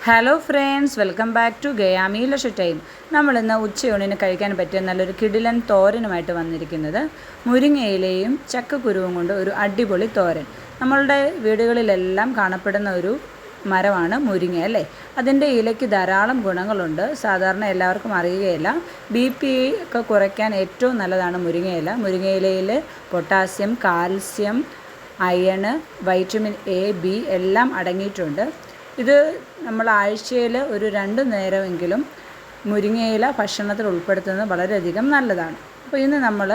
Hello friends, welcome back to ഗയാമി ലഷ time. നമ്മളിന്ന് ഉച്ചയൂണിന് കഴിക്കാൻ പറ്റിയ നല്ലൊരു കിടിലൻ തോരനുമായിട്ട് വന്നിരിക്കുന്നത് മുരിങ്ങയിലയും ചക്കക്കുരുവും കൊണ്ട് ഒരു അടിപൊളി തോരൻ. നമ്മളുടെ വീടുകളിലെല്ലാം കാണപ്പെടുന്ന ഒരു മരമാണ് മുരിങ്ങ അല്ലേ. അതിൻ്റെ ഇലയ്ക്ക് ധാരാളം ഗുണങ്ങളുണ്ട്. സാധാരണ എല്ലാവർക്കും അറിയുകയില്ല. BP ഒക്കെ കുറയ്ക്കാൻ ഏറ്റവും നല്ലതാണ് മുരിങ്ങയില. മുരിങ്ങയിലയിൽ potassium, calcium, iron, vitamin A, B എല്ലാം അടങ്ങിയിട്ടുണ്ട്. ഇത് നമ്മൾ ആഴ്ചയിൽ ഒരു 2 നേരമെങ്കിലും മുരിങ്ങയില ഭക്ഷണത്തിൽ ഉൾപ്പെടുത്തുന്നത് വളരെയധികം നല്ലതാണ്. അപ്പോൾ ഇന്ന് നമ്മൾ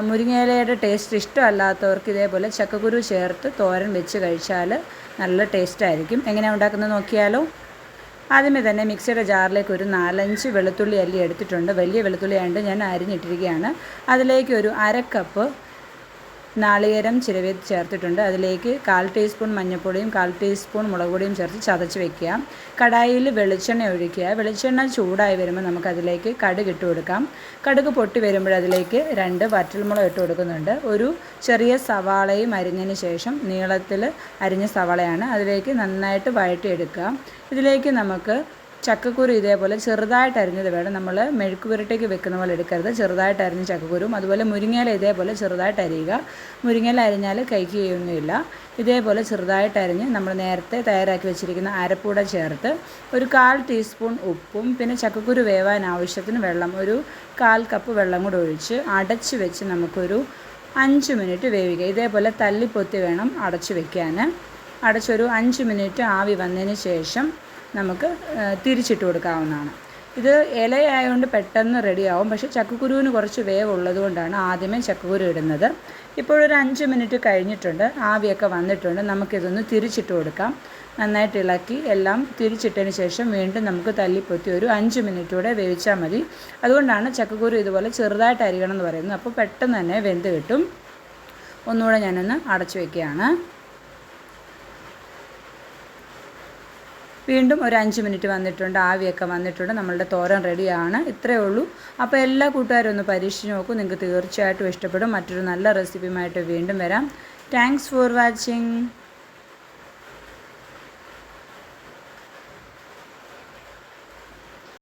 മുരിങ്ങയിലയുടെ ടേസ്റ്റ് ഇഷ്ടമല്ലാത്തവർക്ക് ഇതേപോലെ ചക്കക്കുരു ചേർത്ത് തോരൻ വെച്ച് കഴിച്ചാൽ നല്ല ടേസ്റ്റായിരിക്കും. എങ്ങനെയാണ് ഉണ്ടാക്കുന്നത് നോക്കിയാലോ. ആദ്യമേ തന്നെ മിക്സിയുടെ ജാറിലേക്ക് ഒരു 4-5 വെളുത്തുള്ളി അല്ലി എടുത്തിട്ടുണ്ട്. വലിയ വെളുത്തുള്ളി ആയതുകൊണ്ട് ഞാൻ അരിഞ്ഞിട്ടിരിക്കുകയാണ്. അതിലേക്ക് ഒരു 1/2 കപ്പ് നാളികേരം ചിരവിയത് ചേർത്തിട്ടുണ്ട്. അതിലേക്ക് 1/4 ടീസ്പൂൺ മഞ്ഞൾപ്പൊടിയും 1/4 ടീസ്പൂൺ മുളക് പൊടിയും ചേർത്ത് ചതച്ച് വെക്കുക. കടായിൽ വെളിച്ചെണ്ണ ഒഴിക്കുക. വെളിച്ചെണ്ണ ചൂടായി വരുമ്പോൾ നമുക്കതിലേക്ക് കടുക് ഇട്ട് കൊടുക്കാം. കടുക് പൊട്ടി വരുമ്പോഴതിലേക്ക് 2 വറ്റൽമുളക് ഇട്ട് കൊടുക്കുന്നുണ്ട്. ഒരു ചെറിയ സവാളയും അരിഞ്ഞതിന് ശേഷം നീളത്തിൽ അരിഞ്ഞ സവാളയാണ്. അതിലേക്ക് നന്നായിട്ട് വഴറ്റിയെടുക്കുക. ഇതിലേക്ക് നമുക്ക് ചക്കക്കുരു ഇതേപോലെ ചെറുതായിട്ട് അരിഞ്ഞത് വേണം. നമ്മൾ മെഴുക്ക് പുരട്ടിക്ക് വെക്കുന്ന പോലെ എടുക്കരുത്. ചെറുതായിട്ട് അരിഞ്ഞ ചക്കക്കുരും അതുപോലെ മുരിങ്ങയില ഇതേപോലെ ചെറുതായിട്ട് അരിയുക. മുരിങ്ങയില അരിഞ്ഞാൽ കഴിക്കുകയൊന്നുമില്ല. ഇതേപോലെ ചെറുതായിട്ട് അരിഞ്ഞ് നമ്മൾ നേരത്തെ തയ്യാറാക്കി വെച്ചിരിക്കുന്ന അരപ്പൂടെ ചേർത്ത് ഒരു 1/4 ടീസ്പൂൺ ഉപ്പും പിന്നെ ചക്കക്കുരു വേവാൻ ആവശ്യത്തിന് വെള്ളം, ഒരു 1/4 കപ്പ് വെള്ളം കൂടെ ഒഴിച്ച് അടച്ച് വെച്ച് നമുക്കൊരു 5 മിനിറ്റ് വേവിക്കുക. ഇതേപോലെ തല്ലിപ്പൊത്തി വേണം അടച്ച് വെക്കാൻ. അടച്ചൊരു 5 മിനിറ്റ് ആവി വന്നതിന് ശേഷം നമുക്ക് തിരിച്ചിട്ട് കൊടുക്കാവുന്നതാണ്. ഇത് ഇലയായതുകൊണ്ട് പെട്ടെന്ന് റെഡിയാവും. പക്ഷേ ചക്കക്കുരുവിന് കുറച്ച് വേവ് ഉള്ളതുകൊണ്ടാണ് ആദ്യമേ ചക്കക്കുരു ഇടുന്നത്. ഇപ്പോഴൊരു 5 മിനിറ്റ് കഴിഞ്ഞിട്ടുണ്ട്. ആവിയൊക്കെ വന്നിട്ടുണ്ട്. നമുക്കിതൊന്ന് തിരിച്ചിട്ട് കൊടുക്കാം. നന്നായിട്ട് ഇളക്കി എല്ലാം തിരിച്ചിട്ടതിന് ശേഷം വീണ്ടും നമുക്ക് തല്ലിപ്പൊത്തി ഒരു 5 മിനിറ്റ് കൂടെ വേവിച്ചാൽ മതി. അതുകൊണ്ടാണ് ചക്കക്കുരു ഇതുപോലെ ചെറുതായിട്ട് അരിയണം എന്ന് പറയുന്നത്. അപ്പോൾ പെട്ടെന്ന് തന്നെ വെന്ത് കിട്ടും. ഒന്നുകൂടെ ഞാനൊന്ന് അടച്ചു വയ്ക്കുകയാണ്. വീണ്ടും ഒരു 5 മിനിറ്റ് വന്നിട്ടുണ്ട്. ആവിയൊക്കെ വന്നിട്ടുണ്ട്. നമ്മളുടെ തോരൻ റെഡിയാണ്. ഇത്രയേ ഉള്ളൂ. അപ്പോൾ എല്ലാ കൂട്ടുകാരും ഒന്ന് പരീക്ഷിച്ച് നോക്കൂ. നിങ്ങൾക്ക് തീർച്ചയായിട്ടും ഇഷ്ടപ്പെടും. മറ്റൊരു നല്ല റെസിപ്പിയുമായിട്ട് വീണ്ടും വരാം. Thanks for watching.